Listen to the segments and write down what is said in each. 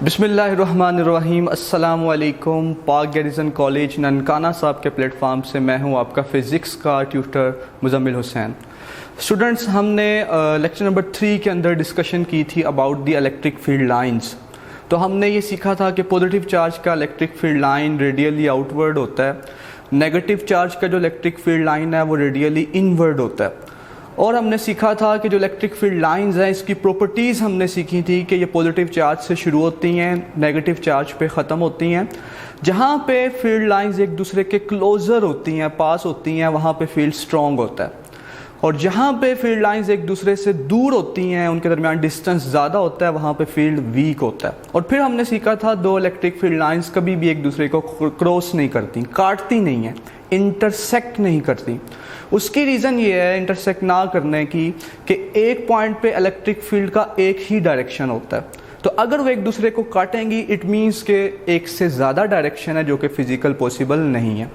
बिस्मिल्लाहिर्रहमानिर्रहीम। अस्सलामु अलैकुम। पाक गैरिसन कॉलेज ननकाना साहब के प्लेटफॉर्म से मैं हूं आपका फ़िज़िक्स का ट्यूटर मुज़म्मिल हुसैन। स्टूडेंट्स, हमने लेक्चर नंबर 3 के अंदर डिस्कशन की थी about the electric field lines. तो हमने ये सीखा था कि पॉजिटिव चार्ज का electric field line radially outward होता है, नेगेटिव चार्ज का जो इलेक्ट्रिक फील्ड लाइन है वो रेडियली इनवर्ड होता है। और हमने सीखा था कि जो इलेक्ट्रिक फील्ड लाइंस हैं इसकी प्रॉपर्टीज़ हमने सीखी थी कि ये पॉजिटिव चार्ज से शुरू होती हैं, नेगेटिव चार्ज पे ख़त्म होती हैं। जहाँ पे फील्ड लाइंस एक दूसरे के क्लोज़र होती हैं, पास होती हैं, वहाँ पे फील्ड स्ट्रॉन्ग होता है। और जहाँ पे फील्ड लाइंस एक दूसरे से दूर होती हैं, उनके दरमियान डिस्टेंस ज़्यादा होता है, वहाँ पे फील्ड वीक होता है। और फिर हमने सीखा था दो इलेक्ट्रिक फील्ड लाइंस कभी भी एक दूसरे को क्रॉस नहीं करती, काटती नहीं हैं, इंटरसेक्ट नहीं करती। उसकी रीज़न ये है इंटरसेक्ट ना करने की कि एक पॉइंट पे इलेक्ट्रिक फील्ड का एक ही डायरेक्शन होता है। तो अगर वो एक दूसरे को काटेंगी इट मीन्स के एक से ज़्यादा डायरेक्शन है जो कि फ़िज़िकल पॉसिबल नहीं है।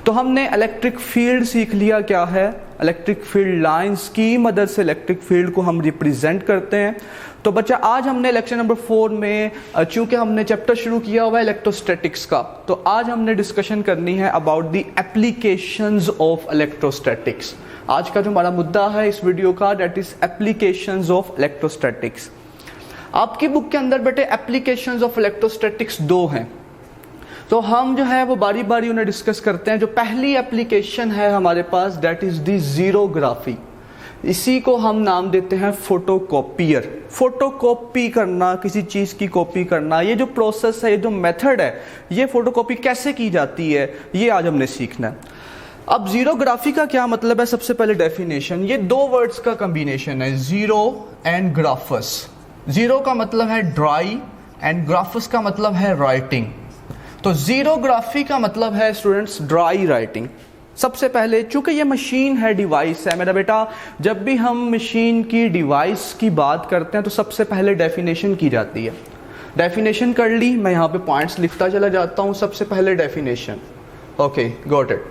तो हमने इलेक्ट्रिक फील्ड सीख लिया क्या है। इलेक्ट्रिक फील्ड लाइंस की मदद से इलेक्ट्रिक फील्ड को हम रिप्रेजेंट करते हैं। तो बच्चा, आज हमने लेक्चर नंबर 4 में चूँकि हमने चैप्टर शुरू किया हुआ है इलेक्ट्रोस्टैटिक्स का, तो आज हमने डिस्कशन करनी है about the applications of electrostatics. आज का जो हमारा मुद्दा है इस वीडियो का, that is applications of electrostatics. आपकी बुक के अंदर बेटे एप्लीकेशंस ऑफ इलेक्ट्रोस्टैटिक्स 2 हैं, तो हम जो है वो बारी बारी उन्हें डिस्कस करते हैं। जो पहली एप्लीकेशन है हमारे पास दैट इज द ज़ीरोग्राफी। इसी को हम नाम देते हैं फोटोकॉपियर। फोटोकॉपी करना, किसी चीज़ की कॉपी करना, ये जो प्रोसेस है, ये जो मेथड है, ये फोटोकॉपी कैसे की जाती है, ये आज हमने सीखना है। अब ज़ीरोग्राफी का क्या मतलब है, सबसे पहले डेफिनेशन। ये दो वर्ड्स का कम्बिनेशन है, ज़ीरो एंड ग्राफस। ज़ीरो का मतलब है ड्राई एंड ग्राफस का मतलब है राइटिंग। तो ज़ीरोग्राफी का मतलब है स्टूडेंट्स ड्राई राइटिंग। सबसे पहले, चूंकि ये मशीन है, डिवाइस है मेरा बेटा, जब भी हम मशीन की डिवाइस की बात करते हैं तो सबसे पहले डेफिनेशन की जाती है। डेफिनेशन कर ली, मैं यहाँ पे पॉइंट्स लिखता चला जाता हूँ। सबसे पहले डेफिनेशन, ओके गॉट इट,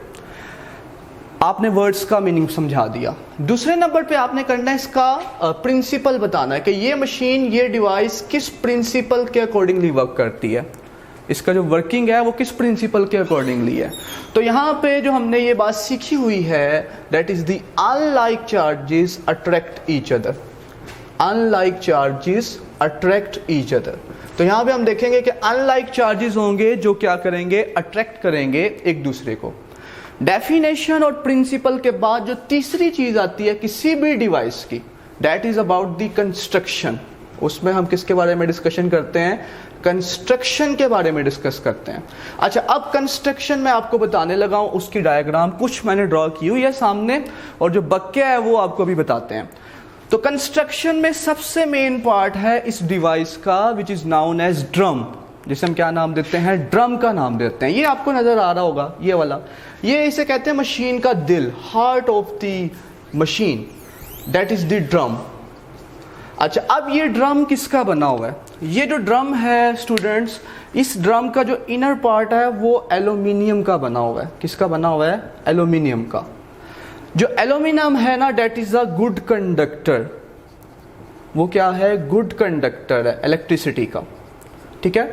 आपने वर्ड्स का मीनिंग समझा दिया। दूसरे नंबर पे आपने करना है इसका प्रिंसिपल बताना है कि ये मशीन, ये डिवाइस किस प्रिंसिपल के अकॉर्डिंगली वर्क करती है, इसका जो वर्किंग है वो किस प्रिंसिपल के अकॉर्डिंगली है। तो यहाँ पे जो हमने ये बात सीखी हुई है that is the unlike charges attract each other. Unlike charges attract each other. तो यहाँ पे हम देखेंगे कि अनलाइक चार्जेस होंगे जो क्या करेंगे, अट्रैक्ट करेंगे एक दूसरे को। डेफिनेशन और प्रिंसिपल के बाद जो तीसरी चीज आती है किसी भी डिवाइस की, that is about the construction. उसमें हम किसके बारे में डिस्कशन करते हैं, कंस्ट्रक्शन के बारे में डिस्कस करते हैं। अच्छा, अब कंस्ट्रक्शन मैं आपको बताने लगा हूं, उसकी डायग्राम कुछ मैंने ड्रॉ की हुई है सामने, और जो बक्या है वो आपको भी बताते हैं। तो कंस्ट्रक्शन में सबसे मेन पार्ट है इस डिवाइस का which is known as drum, जिसे हम क्या नाम देते हैं, ड्रम का नाम देते हैं। ये आपको नजर आ रहा होगा, ये वाला, ये इसे कहते हैं मशीन का दिल, heart of the machine, that is the drum. अच्छा, अब ये ड्रम किसका बना हुआ है, ये जो ड्रम है स्टूडेंट्स, इस ड्रम का जो इनर पार्ट है वो एल्यूमिनियम का बना हुआ है। किसका बना हुआ है, एल्यूमिनियम का। जो एल्यूमिनियम है ना, that is a good conductor. वो क्या है, गुड कंडक्टर है इलेक्ट्रिसिटी का, ठीक है।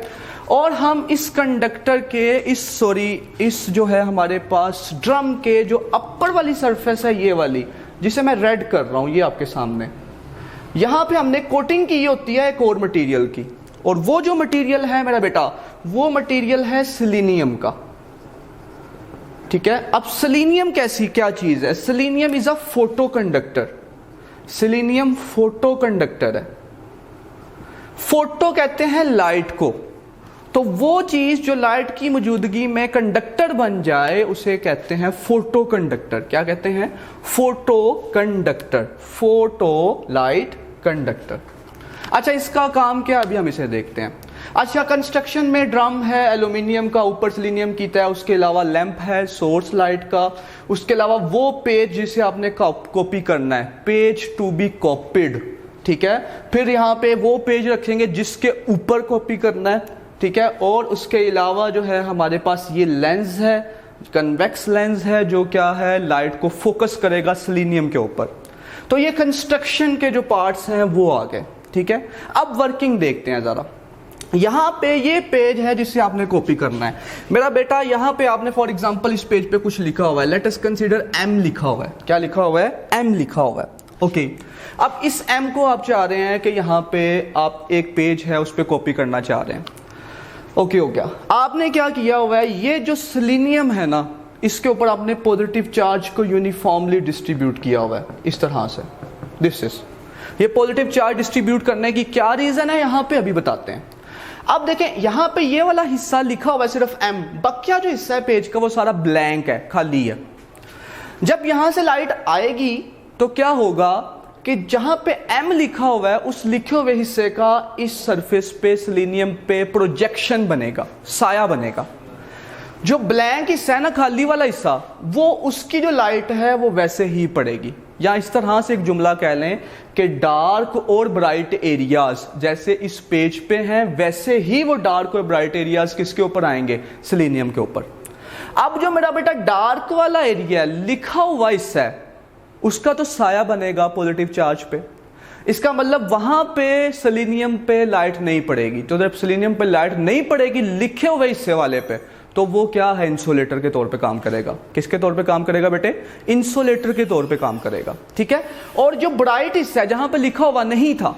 और हम इस कंडक्टर के इस जो है हमारे पास ड्रम के जो अपर वाली सरफेस है, ये वाली जिसे मैं रेड कर रहा हूं, ये आपके सामने, यहां पे हमने कोटिंग की होती है एक और मटेरियल की, और वो जो मटेरियल है मेरा बेटा, वो मटेरियल है सेलेनियम का, ठीक है। अब सेलेनियम कैसी क्या चीज है, selenium is a photo conductor. Selenium photo conductor है। फोटो कहते हैं लाइट को, तो वो चीज जो लाइट की मौजूदगी में कंडक्टर बन जाए उसे कहते हैं फोटो कंडक्टर। क्या कहते हैं, photo conductor, photo light conductor. अच्छा, इसका काम क्या, अभी हम इसे देखते हैं। अच्छा, कंस्ट्रक्शन में ड्रम है एल्यूमिनियम का, ऊपर सेलेनियम कीता है, उसके अलावा लैंप है सोर्स लाइट का, उसके अलावा वो पेज जिसे आपने कॉपी करना है, पेज टू बी कॉपीड, ठीक है। फिर यहाँ पे वो पेज रखेंगे जिसके ऊपर कॉपी करना है, ठीक है। और उसके अलावा जो है हमारे पास ये लेंस है, कन्वेक्स लेंस है, जो क्या है, लाइट को फोकस करेगा सेलेनियम के ऊपर। तो ये कंस्ट्रक्शन के जो पार्ट्स हैं वो आ गए, ठीक है। अब वर्किंग देखते हैं जरा। यहाँ पे ये पेज है जिसे आपने कॉपी करना है। मेरा बेटा यहाँ पे आपने फॉर एग्जांपल इस पेज पे कुछ लिखा हुआ है, लेट अस कंसीडर एम लिखा हुआ है। क्या लिखा हुआ है? एम लिखा हुआ है। ओके, अब इस एम को आप चाह रहे हैं कि यहाँ पे आप एक पेज है उस पर कॉपी करना चाह रहे हैं। ओके हो गया। आपने क्या किया हुआ है, ये जो सेलेनियम है ना, इसके ऊपर आपने पॉजिटिव चार्ज को यूनिफॉर्मली डिस्ट्रीब्यूट किया हुआ है इस तरह से। दिस इज, ये पॉजिटिव चार्ज डिस्ट्रीब्यूट करने की क्या रीजन है यहाँ पे अभी बताते हैं। अब देखें यहाँ पे ये वाला हिस्सा लिखा हुआ है सिर्फ एम, बाकी जो हिस्सा है पेज का वो सारा ब्लैंक है, खाली है। जब यहां से लाइट आएगी तो क्या होगा कि जहां पे एम लिखा हुआ है उस लिखे हुए हिस्से का इस सरफेस पे सेलेनियम पे प्रोजेक्शन बनेगा, साया बनेगा। जो ब्लैंक हिस्सा है ना, खाली वाला हिस्सा, वो उसकी जो लाइट है वो वैसे ही पड़ेगी। या इस तरह से एक जुमला कह लें कि डार्क और ब्राइट एरियाज जैसे इस पेज पे हैं वैसे ही वो डार्क और ब्राइट एरियाज किसके ऊपर आएंगे? सेलेनियम के ऊपर। अब जो मेरा बेटा डार्क वाला एरिया लिखा हुआ हिस्सा है उसका तो साया बनेगा पॉजिटिव चार्ज पे। इसका मतलब वहां पे सेलेनियम पे लाइट नहीं पड़ेगी। तो जब सेलेनियम पे लाइट नहीं पड़ेगी लिखे हुए हिस्से वाले पे, तो वो क्या है? इंसुलेटर के तौर पे काम करेगा। किसके तौर पे काम करेगा बेटे? इंसुलेटर के तौर पे काम करेगा। ठीक है। और जो ब्राइट हिस्सा है जहां पे लिखा हुआ नहीं था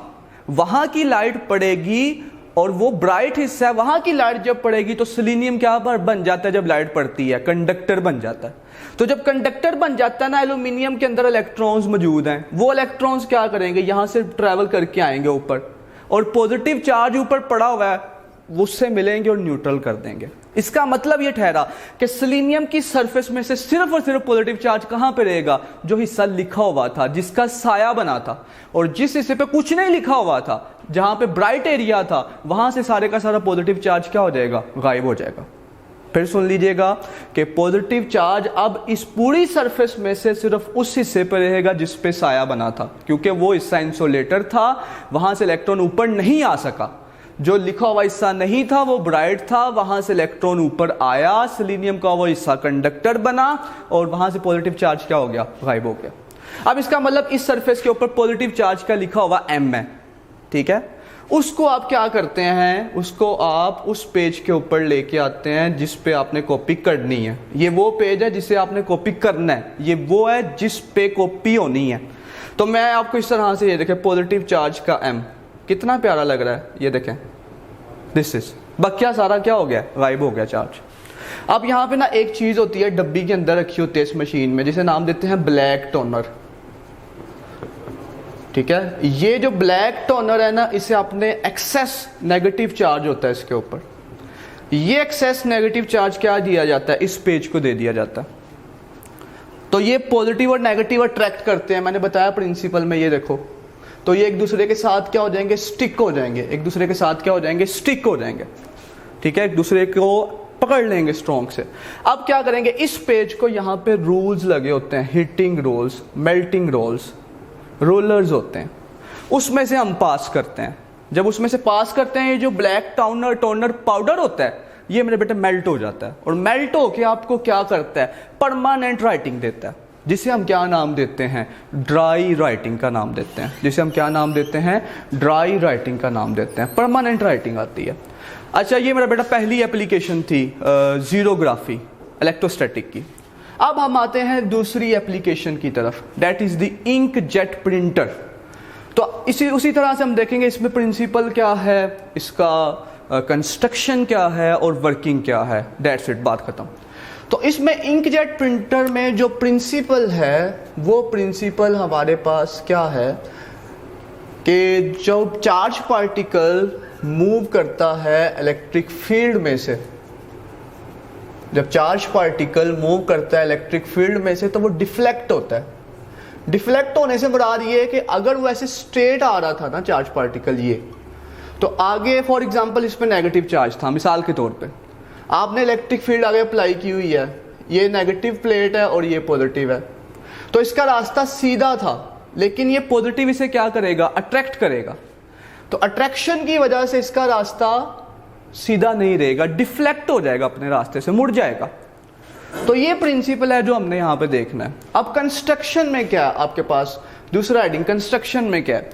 वहां की लाइट पड़ेगी, और वो ब्राइट हिस्सा है वहां की लाइट जब पड़ेगी तो सेलेनियम क्या बन जाता है? जब लाइट पड़ती है कंडक्टर बन जाता है। तो जब कंडक्टर बन जाता है ना, एल्यूमिनियम के अंदर इलेक्ट्रॉन्स मौजूद हैं, वो इलेक्ट्रॉन्स क्या करेंगे? यहां से ट्रेवल करके आएंगे ऊपर, और पॉजिटिव चार्ज ऊपर पड़ा हुआ है उससे मिलेंगे और न्यूट्रल कर देंगे। इसका मतलब यह ठहरा कि सेलेनियम की सरफेस में से सिर्फ और सिर्फ पॉजिटिव चार्ज कहां पे रहेगा? जो हिस्सा लिखा हुआ था, जिसका साया बना था, और जिस हिस्से पे कुछ नहीं लिखा हुआ था, जहां पे ब्राइट एरिया था, वहां से सारे का सारा पॉजिटिव चार्ज क्या हो जाएगा? गायब हो जाएगा। फिर सुन लीजिएगा कि पॉजिटिव चार्ज अब इस पूरी सरफेस में से सिर्फ उस हिस्से पर रहेगा जिस पे साया बना था, क्योंकि वो हिस्सा इंसुलेटर था, वहां से इलेक्ट्रॉन ऊपर नहीं आ सका। जो लिखा हुआ हिस्सा नहीं था वो ब्राइट था, वहां से इलेक्ट्रॉन ऊपर आया, सेलेनियम का वो हिस्सा कंडक्टर बना, और वहां से पॉजिटिव चार्ज क्या हो गया? गायब हो गया। अब इसका मतलब इस सरफेस के ऊपर पॉजिटिव चार्ज का लिखा हुआ एम है। ठीक है। उसको आप क्या करते हैं? उसको आप उस पेज के ऊपर लेके आते हैं जिस पे आपने कॉपी करनी है। ये वो पेज है जिसे आपने कॉपी करना है, ये वो है जिस पे कॉपी होनी है। तो मैं आपको इस तरह से, ये देखें पॉजिटिव चार्ज का एम, कितना प्यारा लग रहा है, ये देखें। दिस इज, बकिया सारा क्या हो गया? गायब हो गया चार्ज। अब यहाँ पे ना एक चीज होती है डब्बी के अंदर रखी होती है इस मशीन में, जिसे नाम देते हैं ब्लैक टोनर। ठीक है। ये जो ब्लैक टोनर है ना, इसे आपने एक्सेस नेगेटिव चार्ज होता है इसके ऊपर। ये एक्सेस नेगेटिव चार्ज क्या दिया जाता है? इस पेज को दे दिया जाता है। तो ये पॉजिटिव और नेगेटिव अट्रैक्ट करते हैं, मैंने बताया प्रिंसिपल में। ये देखो, तो ये एक दूसरे के साथ क्या हो जाएंगे? स्टिक हो जाएंगे। एक दूसरे के साथ क्या हो जाएंगे? स्टिक हो जाएंगे। ठीक है। एक दूसरे को पकड़ लेंगे स्ट्रॉन्ग से। अब क्या करेंगे? इस पेज को यहाँ पे रूल्स लगे होते हैं, heating rules, melting rules, rollers होते हैं, उसमें से हम पास करते हैं। जब उसमें से पास करते हैं, ये जो ब्लैक टोनर पाउडर होता है, ये मेरे बेटे मेल्ट हो जाता है, और मेल्ट होके आपको क्या करता है? परमानेंट राइटिंग देता है, जिसे हम क्या नाम देते हैं? ड्राई राइटिंग का नाम देते हैं। जिसे हम क्या नाम देते हैं? ड्राई राइटिंग का नाम देते हैं। परमानेंट राइटिंग आती है। अच्छा, ये मेरा बेटा पहली एप्लीकेशन थी जीरोग्राफी, इलेक्ट्रोस्टैटिक की। अब हम आते हैं दूसरी एप्लीकेशन की तरफ, that is the inkjet printer. तो उसी तरह से हम देखेंगे इसमें प्रिंसिपल क्या है, इसका कंस्ट्रक्शन क्या है और वर्किंग क्या है। दैट्स इट, बात खत्म। तो इसमें इंकजेट प्रिंटर में जो प्रिंसिपल है, वो प्रिंसिपल हमारे पास क्या है कि जो चार्ज पार्टिकल मूव करता है इलेक्ट्रिक फील्ड में से, जब चार्ज पार्टिकल मूव करता है इलेक्ट्रिक फील्ड में से, तो वो डिफ्लेक्ट होता है। डिफ्लेक्ट होने से मुराद ये है कि अगर वो ऐसे स्ट्रेट आ रहा था ना चार्ज पार्टिकल ये, तो आगे फॉर एग्जांपल इसमें नेगेटिव चार्ज था, मिसाल के तौर पे आपने इलेक्ट्रिक फील्ड आगे अप्लाई की हुई है, ये नेगेटिव प्लेट है और ये पॉजिटिव है, तो इसका रास्ता सीधा था, लेकिन ये पॉजिटिव इसे क्या करेगा? अट्रैक्ट करेगा। तो अट्रैक्शन की वजह से इसका रास्ता सीधा नहीं रहेगा, डिफ्लेक्ट हो जाएगा, अपने रास्ते से मुड़ जाएगा। तो ये प्रिंसिपल है जो हमने यहाँ पे देखना है। अब कंस्ट्रक्शन में क्या है आपके पास? दूसरा हेडिंग कंस्ट्रक्शन में क्या है?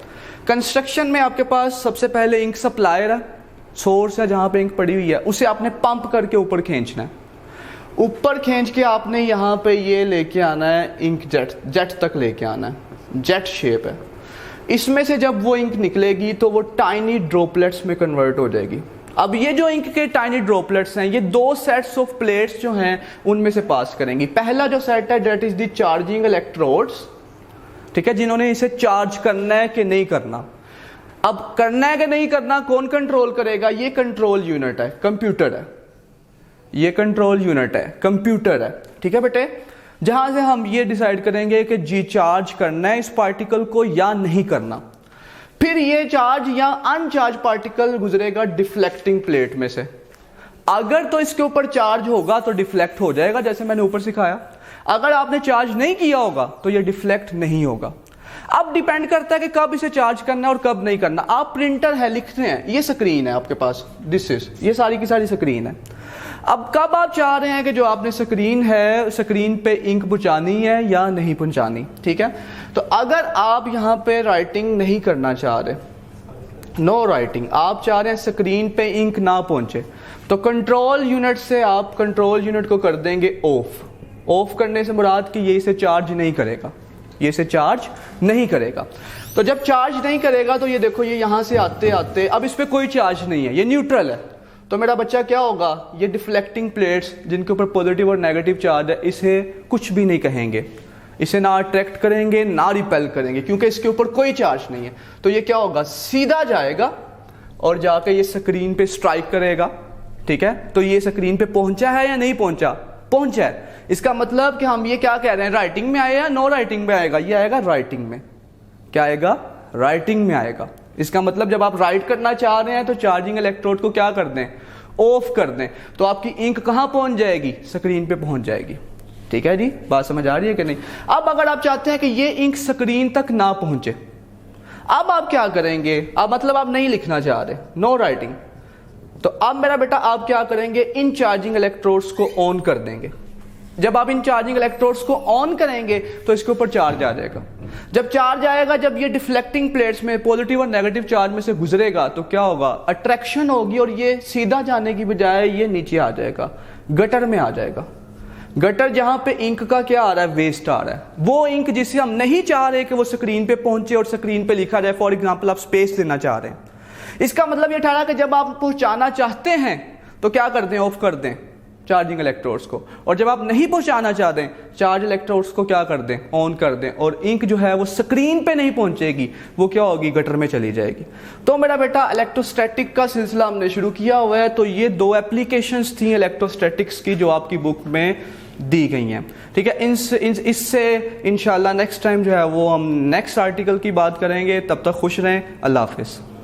कंस्ट्रक्शन में आपके पास सबसे पहले इंक सप्लायर है, सोर्स है जहाँ पे इंक पड़ी हुई है, उसे आपने पंप करके ऊपर खींचना है। ऊपर खींच के आपने यहाँ पे ये लेके आना है इंक जेट तक लेके आना है, जेट शेप है। इसमें से जब वो इंक निकलेगी तो वो टाइनी ड्रॉपलेट्स में कन्वर्ट हो जाएगी। अब ये जो इंक के टाइनी ड्रॉपलेट्स हैं, ये 2 सेट्स ऑफ प्लेट्स जो हैं उनमें से पास करेंगी। पहला जो सेट है that is the charging electrodes, ठीक है, जिन्होंने इसे चार्ज करना है कि नहीं करना। अब करना है कि नहीं करना कौन कंट्रोल करेगा? ये कंट्रोल यूनिट है, कंप्यूटर है। ये कंट्रोल यूनिट है, कंप्यूटर है, ठीक है बेटे। जहां से हम ये डिसाइड करेंगे कि जी चार्ज करना है इस पार्टिकल को या नहीं करना। फिर ये चार्ज या अनचार्ज पार्टिकल गुजरेगा डिफ्लेक्टिंग प्लेट में से। अगर तो इसके ऊपर चार्ज होगा तो डिफ्लेक्ट हो जाएगा, जैसे मैंने ऊपर सिखाया। अगर आपने चार्ज नहीं किया होगा तो ये डिफ्लेक्ट नहीं होगा। अब डिपेंड करता है कि कब इसे चार्ज करना है और कब नहीं करना। आप प्रिंटर है, लिखते हैं, ये स्क्रीन है आपके पास, दिस इज, ये सारी की सारी स्क्रीन है। अब कब आप चाह रहे हैं कि जो आपने स्क्रीन है, स्क्रीन पे इंक पहुंचानी है या नहीं पहुंचानी, ठीक है। तो अगर आप यहाँ पे राइटिंग नहीं करना चाह रहे, नो राइटिंग, आप चाह रहे हैं स्क्रीन पे इंक ना पहुंचे, तो कंट्रोल यूनिट से आप कंट्रोल यूनिट को कर देंगे ऑफ। ऑफ करने से मुराद कि ये इसे चार्ज नहीं करेगा, ये इसे चार्ज नहीं करेगा। तो जब चार्ज नहीं करेगा तो ये देखो, ये यहां से आते आते अब इस पे कोई चार्ज नहीं है, ये न्यूट्रल है। तो मेरा बच्चा क्या होगा, ये डिफ्लेक्टिंग प्लेट्स जिनके ऊपर पॉजिटिव और नेगेटिव चार्ज है, इसे कुछ भी नहीं कहेंगे, इसे ना अट्रैक्ट करेंगे ना रिपेल करेंगे, क्योंकि इसके ऊपर कोई चार्ज नहीं है। तो ये क्या होगा, सीधा जाएगा और जाके ये स्क्रीन पे स्ट्राइक करेगा, ठीक है। तो ये स्क्रीन पे पहुंचा है या नहीं पहुंचा? पहुंचा है। इसका मतलब कि हम ये क्या कह रहे हैं, राइटिंग में आएगा या नो राइटिंग में आएगा? ये आएगा राइटिंग में। क्या आएगा? राइटिंग में आएगा। इसका मतलब जब आप राइट करना चाह रहे हैं तो चार्जिंग इलेक्ट्रोड को क्या कर दें, ऑफ कर दें, तो आपकी इंक कहां पहुंच जाएगी, स्क्रीन पे पहुंच जाएगी। ठीक है जी, बात समझ आ रही है कि नहीं? अब अगर आप चाहते हैं कि ये इंक स्क्रीन तक ना पहुंचे, अब आप क्या करेंगे? अब मतलब आप नहीं लिखना चाह रहे, नो राइटिंग, तो अब मेरा बेटा आप क्या करेंगे, इन चार्जिंग इलेक्ट्रोड्स को ऑन कर देंगे। जब आप इन चार्जिंग इलेक्ट्रोड्स को ऑन करेंगे तो इसके ऊपर चार्ज आ जाएगा। जब चार्ज आएगा, जब ये डिफ्लेक्टिंग प्लेट्स में पॉजिटिव और नेगेटिव चार्ज में से गुजरेगा तो क्या होगा, अट्रैक्शन होगी और ये सीधा जाने की बजाय ये नीचे आ जाएगा, गटर में आ जाएगा। गटर जहां पे इंक का क्या आ रहा है, वेस्ट आ रहा है, वो इंक जिसे हम नहीं चाह रहे कि वो स्क्रीन पे पहुंचे और स्क्रीन पे लिखा जाए। फॉर एग्जाम्पल आप स्पेस देना चाह रहे हैं, इसका मतलब ये ठहरा कि जब आप पहुंचाना चाहते हैं तो क्या कर दें, ऑफ कर दें चार्जिंग इलेक्ट्रोड्स को, और जब आप नहीं पहुंचाना चाहते चार्ज इलेक्ट्रोड्स को क्या कर दें, ऑन कर दें, और इंक जो है वो स्क्रीन पे नहीं पहुंचेगी, वो क्या होगी, गटर में चली जाएगी। तो मेरा बेटा इलेक्ट्रोस्टैटिक का सिलसिला हमने शुरू किया हुआ है। तो ये 2 एप्लीकेशंस थी इलेक्ट्रोस्टैटिक्स की जो आपकी बुक में दी गई हैं, ठीक है। इससे इंशाल्लाह नेक्स्ट टाइम जो है वो हम नेक्स्ट आर्टिकल की बात करेंगे। तब तक खुश रहें, अल्लाह हाफिज़।